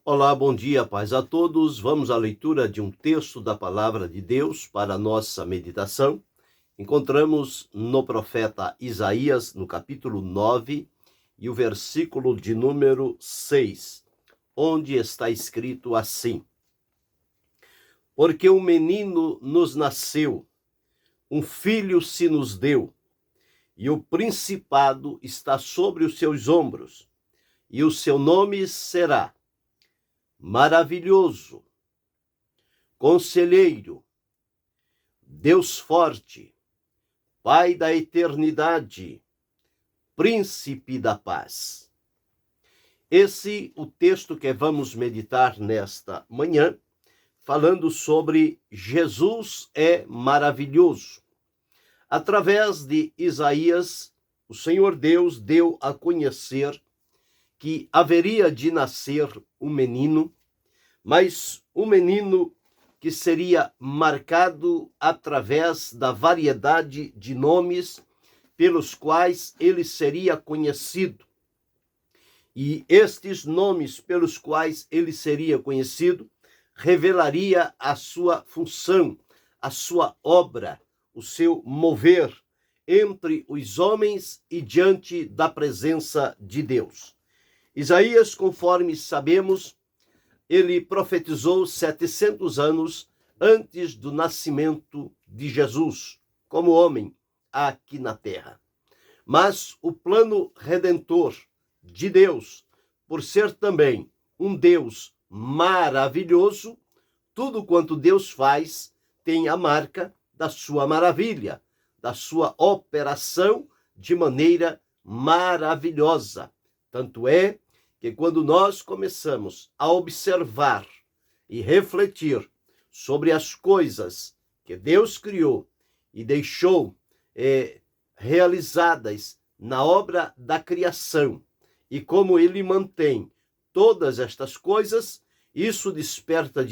Olá, bom dia, paz a todos. Vamos à leitura de um texto da Palavra de Deus para a nossa meditação. Encontramos no profeta Isaías, no capítulo 9, e o versículo de número 6, onde está escrito assim: Porque um menino nos nasceu, um filho se nos deu, e o principado está sobre os seus ombros, e o seu nome será Maravilhoso, Conselheiro, Deus Forte, Pai da Eternidade, Príncipe da Paz. Esse é o texto que vamos meditar nesta manhã, falando sobre Jesus é maravilhoso. Através de Isaías, o Senhor Deus deu a conhecer que haveria de nascer um menino, mas um menino que seria marcado através da variedade de nomes pelos quais ele seria conhecido. E estes nomes pelos quais ele seria conhecido revelaria a sua função, a sua obra, o seu mover entre os homens e diante da presença de Deus. Isaías, conforme sabemos, ele profetizou 700 anos antes do nascimento de Jesus, como homem aqui na terra. Mas o plano redentor de Deus, por ser também um Deus maravilhoso, tudo quanto Deus faz tem a marca da sua maravilha, da sua operação de maneira maravilhosa. Tanto é que quando nós começamos a observar e refletir sobre as coisas que Deus criou e deixou realizadas na obra da criação e como Ele mantém todas estas coisas, isso desperta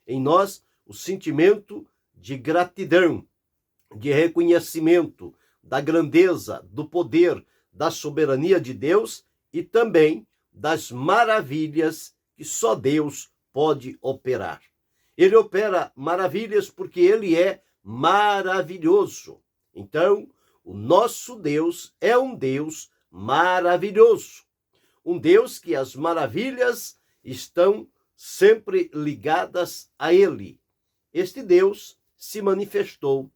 em nós, o sentimento de gratidão, de reconhecimento da grandeza, do poder, da soberania de Deus e também das maravilhas que só Deus pode operar. Ele opera maravilhas porque ele é maravilhoso. Então, o nosso Deus é um Deus maravilhoso. Um Deus que as maravilhas estão sempre ligadas a ele. Este Deus se manifestou,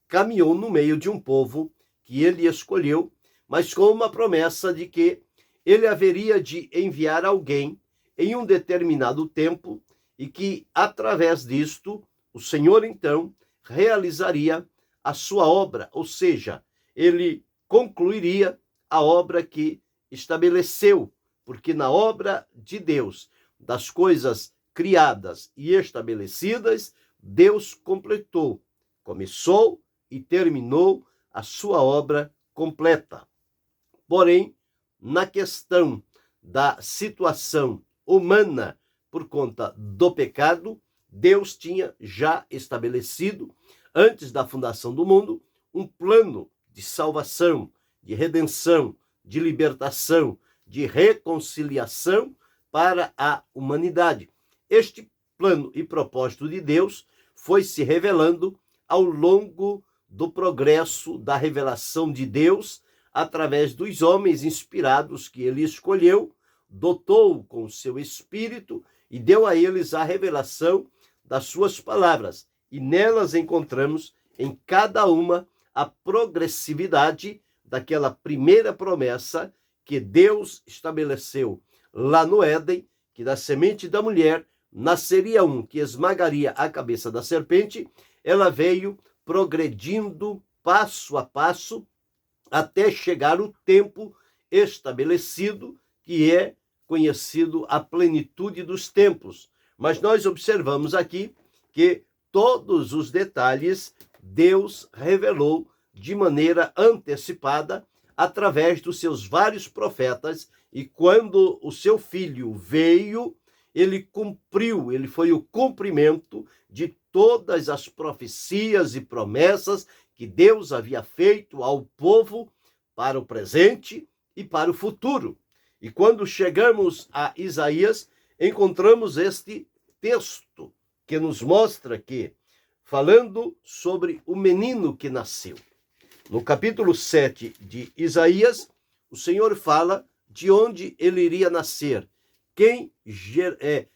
caminhou no meio de um povo que ele escolheu, mas com uma promessa de que ele haveria de enviar alguém em um determinado tempo e que, através disto, o Senhor, então, realizaria a sua obra, ou seja, ele concluiria a obra que estabeleceu, porque na obra de Deus, das coisas criadas e estabelecidas, Deus completou, começou e terminou a sua obra completa. Porém, na questão da situação humana por conta do pecado, Deus tinha já estabelecido, antes da fundação do mundo, um plano de salvação, de redenção, de libertação, de reconciliação para a humanidade. Este plano e propósito de Deus foi se revelando ao longo do progresso da revelação de Deus através dos homens inspirados que ele escolheu, dotou com o seu espírito e deu a eles a revelação das suas palavras. E nelas encontramos em cada uma a progressividade daquela primeira promessa que Deus estabeleceu lá no Éden, que da semente da mulher nasceria um que esmagaria a cabeça da serpente. Ela veio progredindo passo a passo até chegar o tempo estabelecido, que é conhecido a plenitude dos tempos. Mas nós observamos aqui que todos os detalhes Deus revelou de maneira antecipada através dos seus vários profetas, e quando o seu filho veio, ele cumpriu, ele foi o cumprimento de todas as profecias e promessas que Deus havia feito ao povo para o presente e para o futuro. E quando chegamos a Isaías, encontramos este texto que nos mostra que, falando sobre o menino que nasceu, no capítulo 7 de Isaías, o Senhor fala de onde ele iria nascer, quem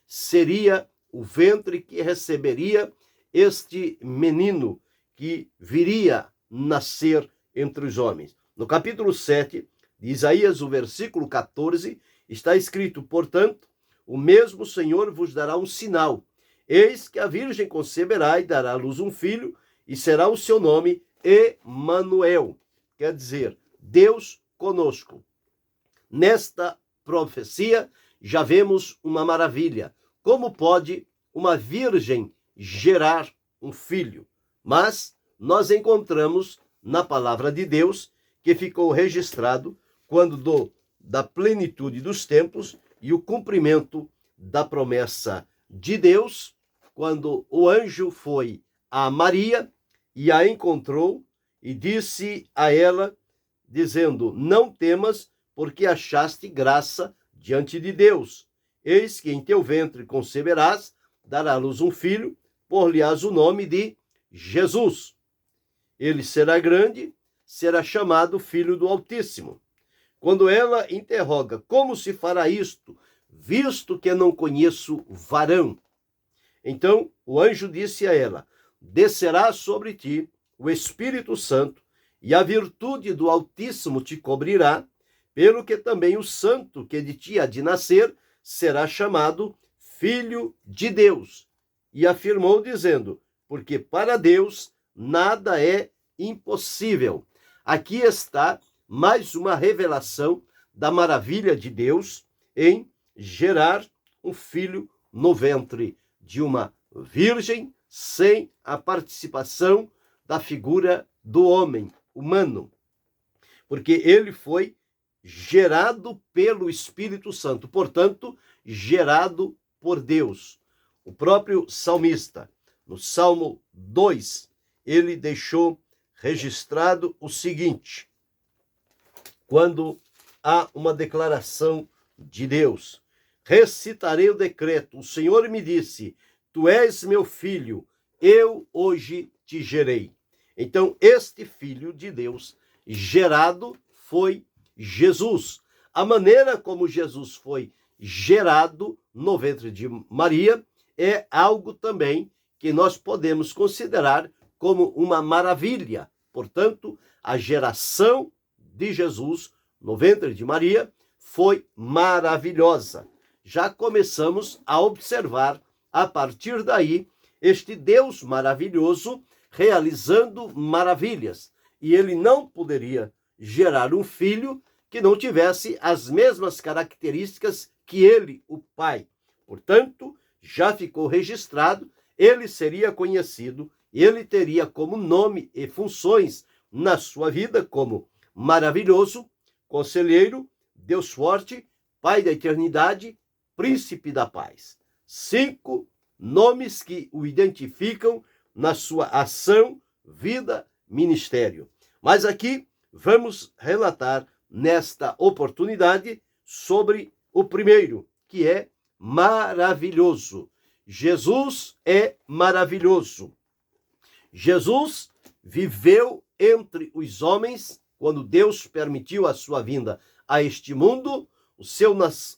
seria o ventre que receberia este menino que viria nascer entre os homens. No capítulo 7 de Isaías, o versículo 14, está escrito: portanto, o mesmo Senhor vos dará um sinal. Eis que a virgem conceberá e dará à luz um filho, e será o seu nome Emanuel, quer dizer, Deus conosco. Nesta profecia já vemos uma maravilha. Como pode uma virgem gerar um filho? Mas nós encontramos na palavra de Deus, que ficou registrado quando da plenitude dos tempos e o cumprimento da promessa de Deus, quando o anjo foi a Maria e a encontrou e disse a ela, dizendo: não temas, porque achaste graça diante de Deus. Eis que em teu ventre conceberás, dará à luz um filho, por-lhe-ás o nome de Jesus. Ele será grande, será chamado Filho do Altíssimo. Quando ela interroga: como se fará isto, visto que não conheço varão? Então o anjo disse a ela: descerá sobre ti o Espírito Santo, e a virtude do Altíssimo te cobrirá, pelo que também o santo que de ti há de nascer será chamado Filho de Deus. E afirmou, dizendo: porque para Deus nada é impossível. Aqui está mais uma revelação da maravilha de Deus em gerar um filho no ventre de uma virgem, sem a participação da figura do homem humano, porque ele foi gerado pelo Espírito Santo, portanto, gerado por Deus. O próprio salmista, no Salmo 2, ele deixou registrado o seguinte, quando há uma declaração de Deus: recitarei o decreto, o Senhor me disse, tu és meu filho, eu hoje te gerei. Então, este filho de Deus gerado foi Jesus. A maneira como Jesus foi gerado no ventre de Maria é algo também que nós podemos considerar como uma maravilha. Portanto, a geração de Jesus no ventre de Maria foi maravilhosa. Já começamos a observar, a partir daí, este Deus maravilhoso realizando maravilhas. E ele não poderia gerar um filho que não tivesse as mesmas características que ele, o Pai. Portanto, já ficou registrado, ele seria conhecido, ele teria como nome e funções na sua vida como maravilhoso, conselheiro, Deus forte, Pai da eternidade, príncipe da paz. 5 nomes que o identificam na sua ação, vida, ministério. Mas aqui vamos relatar nesta oportunidade sobre o primeiro, que é maravilhoso. Jesus é maravilhoso. Jesus viveu entre os homens quando Deus permitiu a sua vinda a este mundo.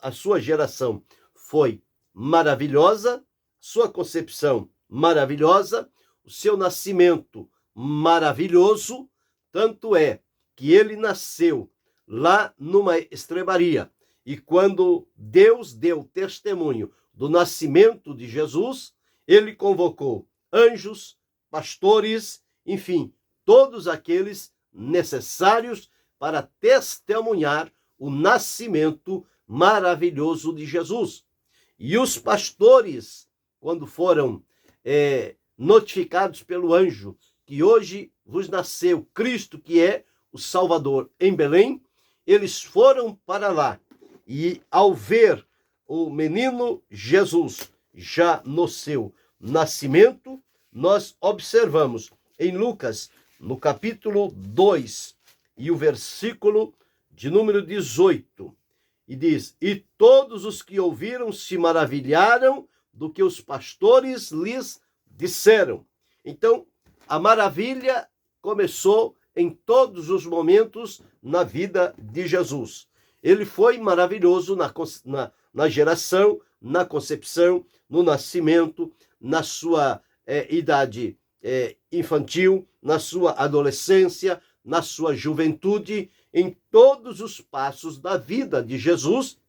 A sua geração foi maravilhosa, sua concepção maravilhosa, o seu nascimento maravilhoso, tanto é que ele nasceu lá numa estrebaria. E quando Deus deu testemunho do nascimento de Jesus, ele convocou anjos, pastores, enfim, todos aqueles necessários para testemunhar o nascimento maravilhoso de Jesus. E os pastores, quando foram notificados pelo anjo que hoje vos nasceu Cristo, que é o Salvador, em Belém, eles foram para lá. E ao ver o menino Jesus já no seu nascimento, nós observamos em Lucas, no capítulo 2, e o versículo de número 18. e diz: e todos os que ouviram se maravilharam do que os pastores lhes disseram. Então, a maravilha começou em todos os momentos na vida de Jesus. Ele foi maravilhoso na geração, na concepção, no nascimento, na sua idade infantil, na sua adolescência, na sua juventude. Em todos os passos da vida de Jesus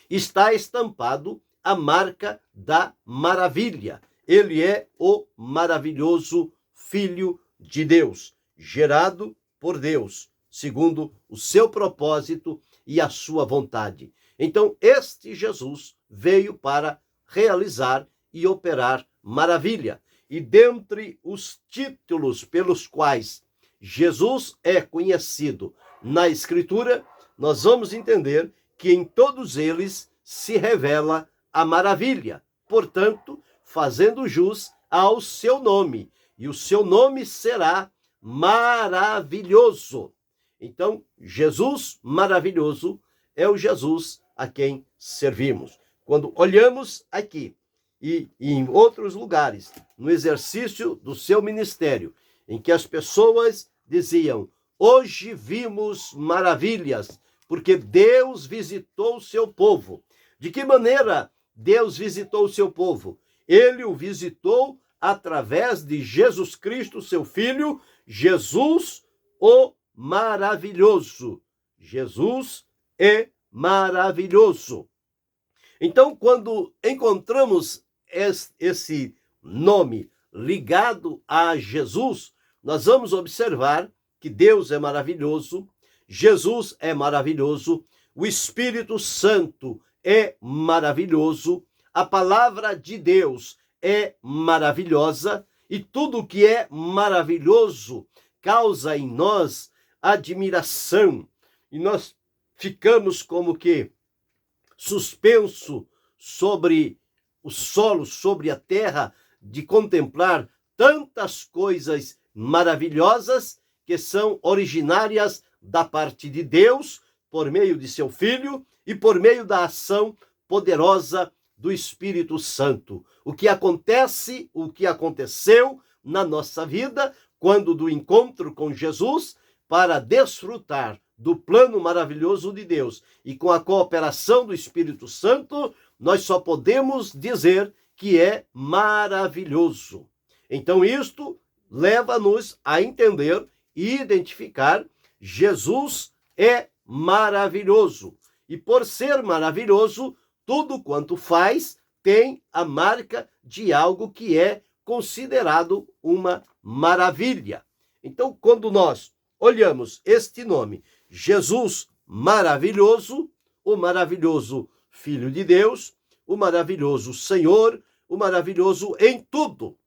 está estampado a marca da maravilha. Ele é o maravilhoso Filho de Deus, gerado por Deus, segundo o seu propósito e a sua vontade. Então, este Jesus veio para realizar e operar maravilha. E dentre os títulos pelos quais Jesus é conhecido na Escritura, nós vamos entender que em todos eles se revela a maravilha, portanto, fazendo jus ao seu nome, e o seu nome será maravilhoso. Então, Jesus maravilhoso é o Jesus a quem servimos. Quando olhamos aqui e em outros lugares, no exercício do seu ministério, em que as pessoas diziam: hoje vimos maravilhas, porque Deus visitou o seu povo. De que maneira Deus visitou o seu povo? Ele o visitou através de Jesus Cristo, seu Filho, Jesus o maravilhoso. Jesus é maravilhoso. Então, quando encontramos esse nome ligado a Jesus, nós vamos observar que Deus é maravilhoso, Jesus é maravilhoso, o Espírito Santo é maravilhoso, a palavra de Deus é maravilhosa, e tudo que é maravilhoso causa em nós admiração, e nós ficamos como que suspenso sobre o solo, sobre a terra, de contemplar tantas coisas maravilhosas que são originárias da parte de Deus, por meio de seu Filho e por meio da ação poderosa do Espírito Santo. O que acontece, o que aconteceu na nossa vida, quando do encontro com Jesus, para desfrutar do plano maravilhoso de Deus e com a cooperação do Espírito Santo, nós só podemos dizer que é maravilhoso. Então, isto leva-nos a entender e identificar: Jesus é maravilhoso. E por ser maravilhoso, tudo quanto faz tem a marca de algo que é considerado uma maravilha. Então, quando nós olhamos este nome, Jesus maravilhoso, o maravilhoso Filho de Deus, o maravilhoso Senhor, o maravilhoso em tudo.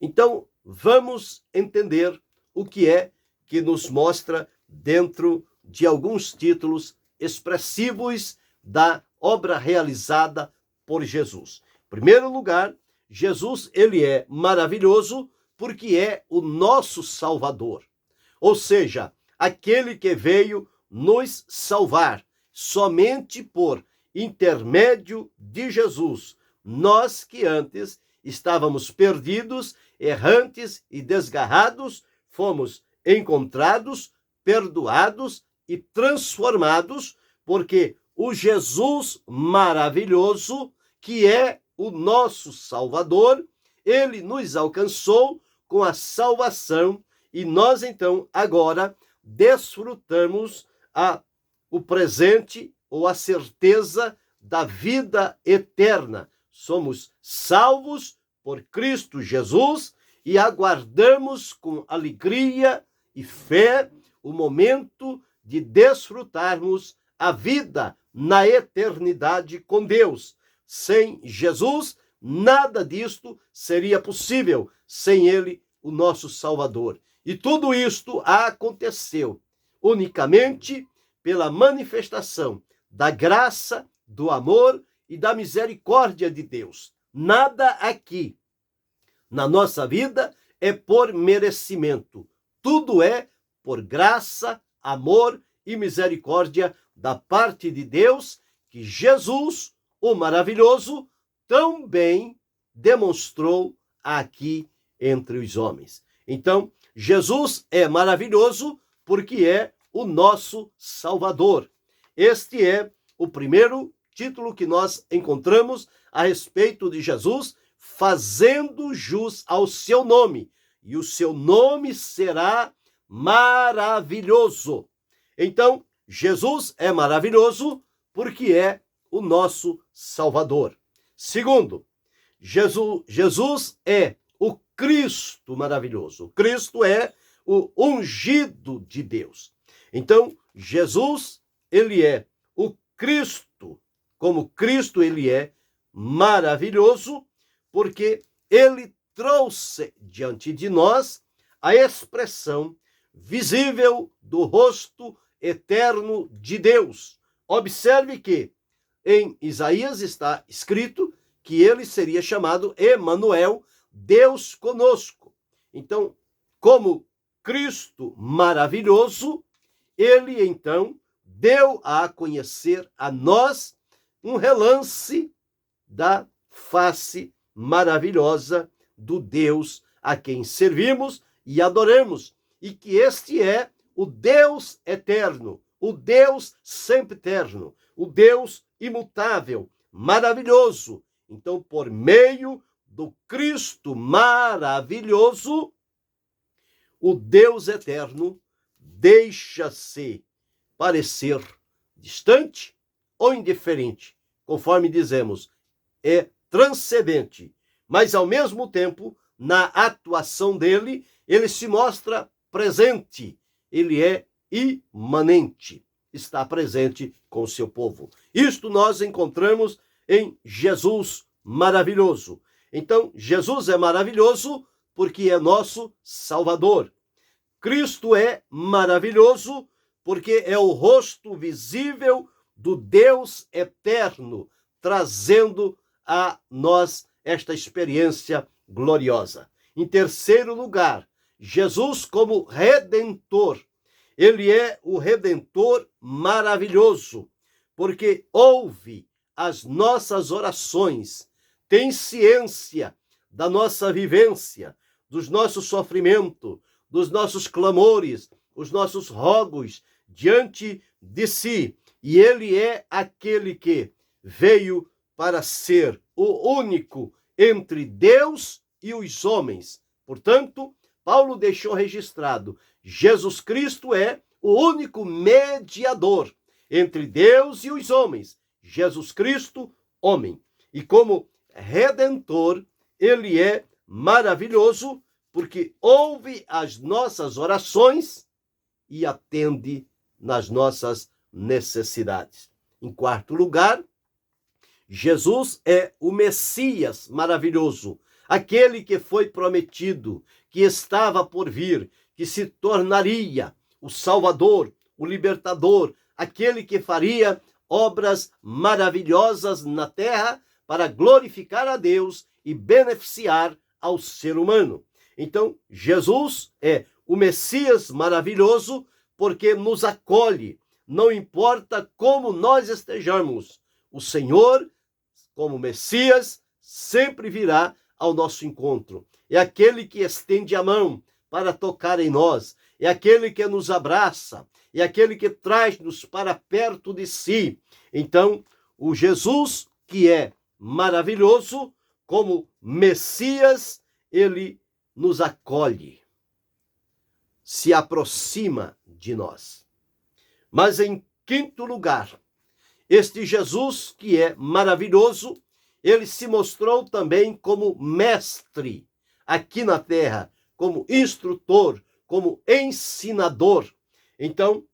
Então, vamos entender o que é que nos mostra dentro de alguns títulos expressivos da obra realizada por Jesus. Em primeiro lugar, Jesus, ele é maravilhoso porque é o nosso Salvador. Ou seja, aquele que veio nos salvar. Somente por intermédio de Jesus, nós que antes estávamos perdidos, errantes e desgarrados, fomos encontrados, perdoados e transformados, porque o Jesus maravilhoso, que é o nosso Salvador, ele nos alcançou com a salvação, e nós então agora desfrutamos o presente ou a certeza da vida eterna. Somos salvos por Cristo Jesus e aguardamos com alegria e fé o momento de desfrutarmos a vida na eternidade com Deus. Sem Jesus, nada disto seria possível, sem ele, o nosso Salvador. E tudo isto aconteceu unicamente pela manifestação da graça, do amor e da misericórdia de Deus. Nada aqui na nossa vida é por merecimento. Tudo é por graça, amor e misericórdia da parte de Deus que Jesus, o maravilhoso, também demonstrou aqui entre os homens. Então, Jesus é maravilhoso porque é o nosso Salvador. Este é o primeiro título que nós encontramos a respeito de Jesus, fazendo jus ao seu nome. E o seu nome será maravilhoso. Então, Jesus é maravilhoso porque é o nosso Salvador. Segundo, Jesus é o Cristo maravilhoso. Cristo é o ungido de Deus. Então, Jesus, ele é o Cristo. Como Cristo, ele é maravilhoso porque ele trouxe diante de nós a expressão visível do rosto eterno de Deus. Observe que em Isaías está escrito que ele seria chamado Emanuel, Deus conosco. Então, como Cristo maravilhoso, ele então deu a conhecer a nós um relance da face maravilhosa do Deus a quem servimos e adoramos, e que este é o Deus eterno, o Deus sempiterno, o Deus imutável, maravilhoso. Então, por meio do Cristo maravilhoso, o Deus eterno deixa-se parecer distante ou indiferente, conforme dizemos, é transcendente, mas ao mesmo tempo, na atuação dele, ele se mostra presente, ele é imanente, está presente com o seu povo. Isto nós encontramos em Jesus maravilhoso. Então, Jesus é maravilhoso porque é nosso Salvador. Cristo é maravilhoso porque é o rosto visível do Deus eterno, trazendo a nós esta experiência gloriosa. Em terceiro lugar, Jesus como Redentor. Ele é o Redentor maravilhoso, porque ouve as nossas orações, tem ciência da nossa vivência, dos nossos sofrimentos, dos nossos clamores, os nossos rogos diante de si. E ele é aquele que veio para ser o único entre Deus e os homens. Portanto, Paulo deixou registrado, Jesus Cristo é o único mediador entre Deus e os homens. Jesus Cristo, homem. E como Redentor, ele é maravilhoso porque ouve as nossas orações e atende nas nossas necessidades. Em quarto lugar, Jesus é o Messias maravilhoso, aquele que foi prometido, que estava por vir, que se tornaria o Salvador, o Libertador, aquele que faria obras maravilhosas na terra para glorificar a Deus e beneficiar ao ser humano. Então, Jesus é o Messias maravilhoso porque nos acolhe, não importa como nós estejamos. O Senhor, como Messias, sempre virá ao nosso encontro. É aquele que estende a mão para tocar em nós, é aquele que nos abraça, é aquele que traz-nos para perto de si. Então, o Jesus, que é maravilhoso, como Messias, ele nos acolhe, se aproxima de nós. Mas em quinto lugar, este Jesus que é maravilhoso, ele se mostrou também como mestre aqui na terra, como instrutor, como ensinador. Então,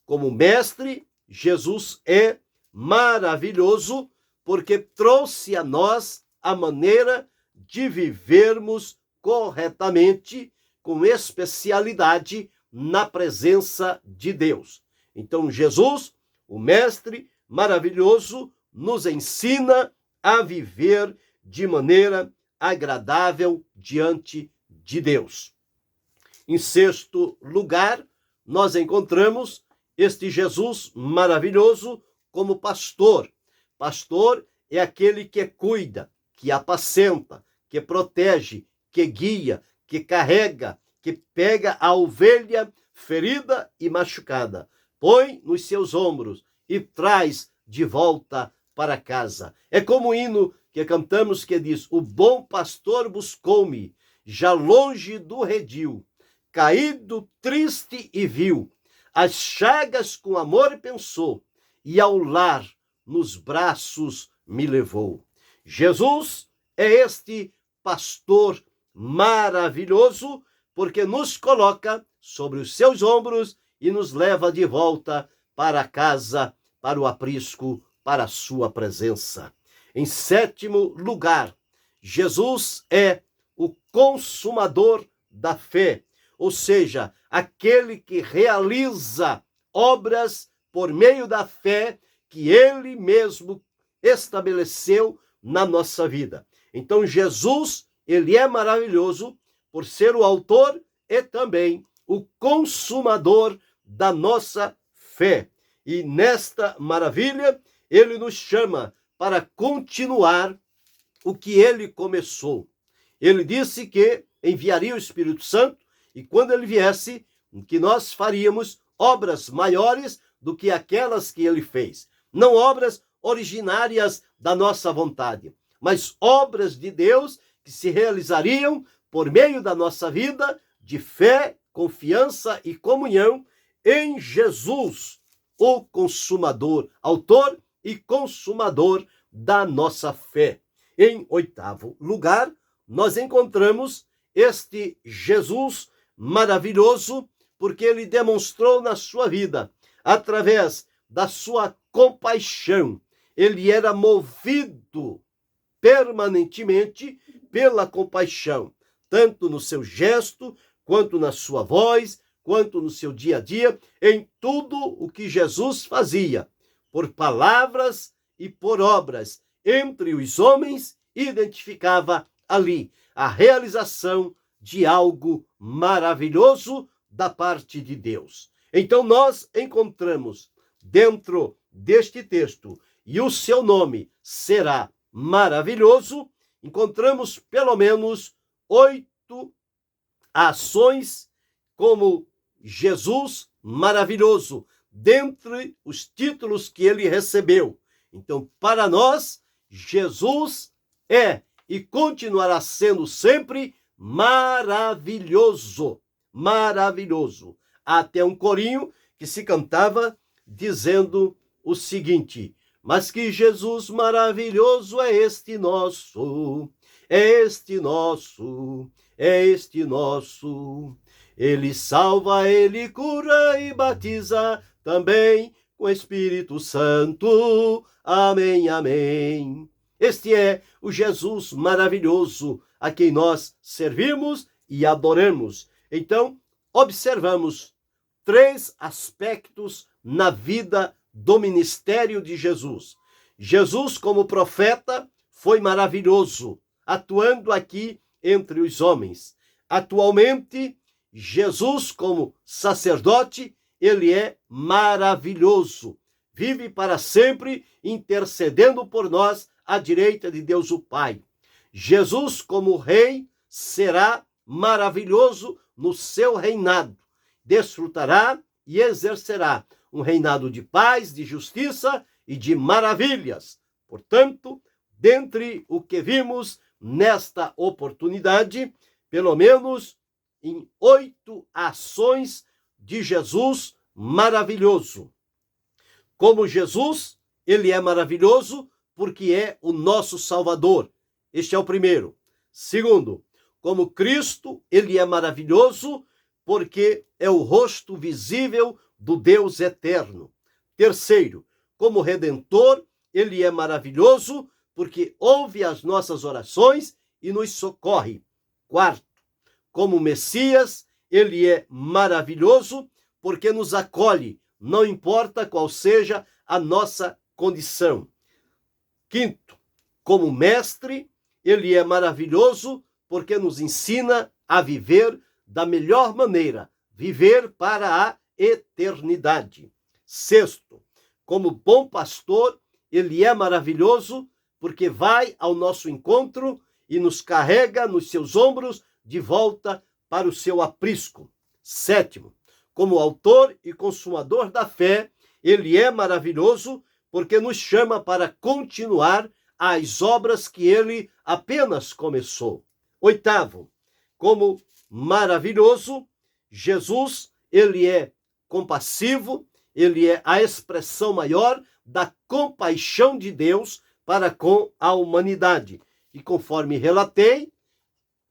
como mestre, Jesus é maravilhoso porque trouxe a nós a maneira de vivermos corretamente, com especialidade na presença de Deus. Então, Jesus, o mestre maravilhoso, nos ensina a viver de maneira agradável diante de Deus. Em sexto lugar, nós encontramos este Jesus maravilhoso como pastor. Pastor é aquele que cuida, que apacenta, que protege, que guia, que carrega, que pega a ovelha ferida e machucada, põe nos seus ombros e traz de volta para casa. É como o hino que cantamos que diz: o bom pastor buscou-me, já longe do redil, caído, triste e vil, as chagas com amor pensou, e ao lar nos braços me levou. Jesus é este pastor maravilhoso, porque nos coloca sobre os seus ombros e nos leva de volta para casa, para o aprisco, para a sua presença. Em sétimo lugar, Jesus é o consumador da fé, ou seja, aquele que realiza obras por meio da fé que ele mesmo estabeleceu na nossa vida. Então Jesus, ele é maravilhoso por ser o autor e também o consumador da nossa fé. E nesta maravilha, ele nos chama para continuar o que ele começou. Ele disse que enviaria o Espírito Santo e quando ele viesse, que nós faríamos obras maiores do que aquelas que ele fez. Não obras originárias da nossa vontade, mas obras de Deus que se realizariam por meio da nossa vida de fé, confiança e comunhão em Jesus, o consumador, autor e consumador da nossa fé. Em oitavo lugar, nós encontramos este Jesus maravilhoso, porque ele demonstrou na sua vida, através da sua compaixão, ele era movido permanentemente pela compaixão, tanto no seu gesto, quanto na sua voz, quanto no seu dia a dia, em tudo o que Jesus fazia, por palavras e por obras, entre os homens, identificava ali a realização de algo maravilhoso da parte de Deus. Então nós encontramos dentro deste texto, e o seu nome será maravilhoso, encontramos pelo menos 8 ações como Jesus maravilhoso, dentre os títulos que ele recebeu. Então, para nós, Jesus é e continuará sendo sempre maravilhoso, maravilhoso. Há até um corinho que se cantava dizendo o seguinte: mas que Jesus maravilhoso é este nosso, é este nosso, é este nosso. Ele salva, ele cura e batiza também com Espírito Santo. Amém, amém. Este é o Jesus maravilhoso a quem nós servimos e adoramos. Então, observamos 3 aspectos na vida do ministério de Jesus. Jesus, como profeta, foi maravilhoso, atuando aqui entre os homens. Atualmente, Jesus, como sacerdote, ele é maravilhoso. Vive para sempre intercedendo por nós à direita de Deus o Pai. Jesus, como rei, será maravilhoso no seu reinado. Desfrutará e exercerá um reinado de paz, de justiça e de maravilhas. Portanto, dentre o que vimos nesta oportunidade, pelo menos em 8 ações de Jesus maravilhoso. Como Jesus, ele é maravilhoso porque é o nosso Salvador. Este é o primeiro. Segundo, como Cristo, ele é maravilhoso porque é o rosto visível do Deus eterno. Terceiro, como Redentor, ele é maravilhoso porque ouve as nossas orações e nos socorre. Quarto, como Messias, ele é maravilhoso porque nos acolhe, não importa qual seja a nossa condição. Quinto, como Mestre, ele é maravilhoso porque nos ensina a viver da melhor maneira, viver para a eternidade. Sexto, como bom pastor, ele é maravilhoso porque vai ao nosso encontro e nos carrega nos seus ombros de volta para o seu aprisco. Sétimo, como autor e consumador da fé, ele é maravilhoso porque nos chama para continuar as obras que ele apenas começou. Oitavo, como maravilhoso, Jesus, ele é compassivo, ele é a expressão maior da compaixão de Deus para com a humanidade. E conforme relatei,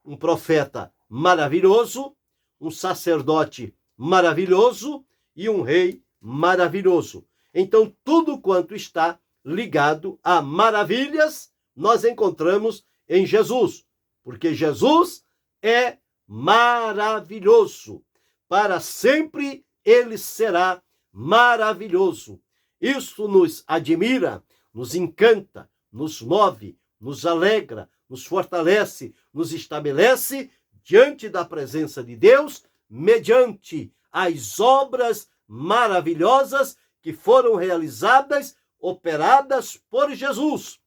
um profeta maravilhoso, um sacerdote maravilhoso e um rei maravilhoso. Então, tudo quanto está ligado a maravilhas, nós encontramos em Jesus, porque Jesus é maravilhoso. Para sempre ele será maravilhoso. Isso nos admira, nos encanta, nos move, nos alegra, nos fortalece, nos estabelece diante da presença de Deus, mediante as obras maravilhosas que foram realizadas, operadas por Jesus.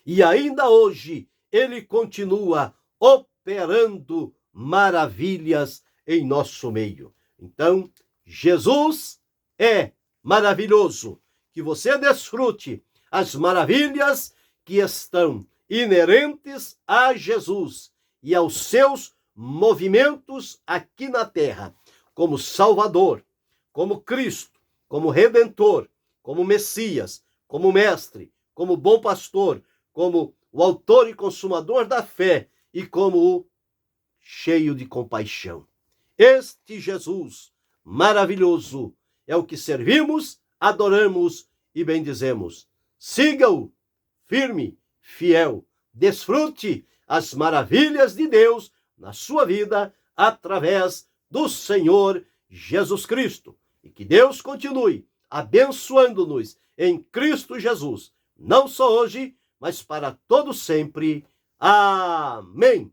E ainda hoje ele continua operando maravilhas em nosso meio. Então, Jesus é maravilhoso. Que você desfrute as maravilhas que estão inerentes a Jesus e aos seus movimentos aqui na terra, como Salvador, como Cristo, como Redentor, como Messias, como Mestre, como Bom Pastor, como o autor e consumador da fé e como o cheio de compaixão. Este Jesus maravilhoso é o que servimos, adoramos e bendizemos. Siga-o, firme, fiel, desfrute as maravilhas de Deus na sua vida através do Senhor Jesus Cristo. E que Deus continue abençoando-nos em Cristo Jesus, não só hoje, mas para todo sempre. Amém.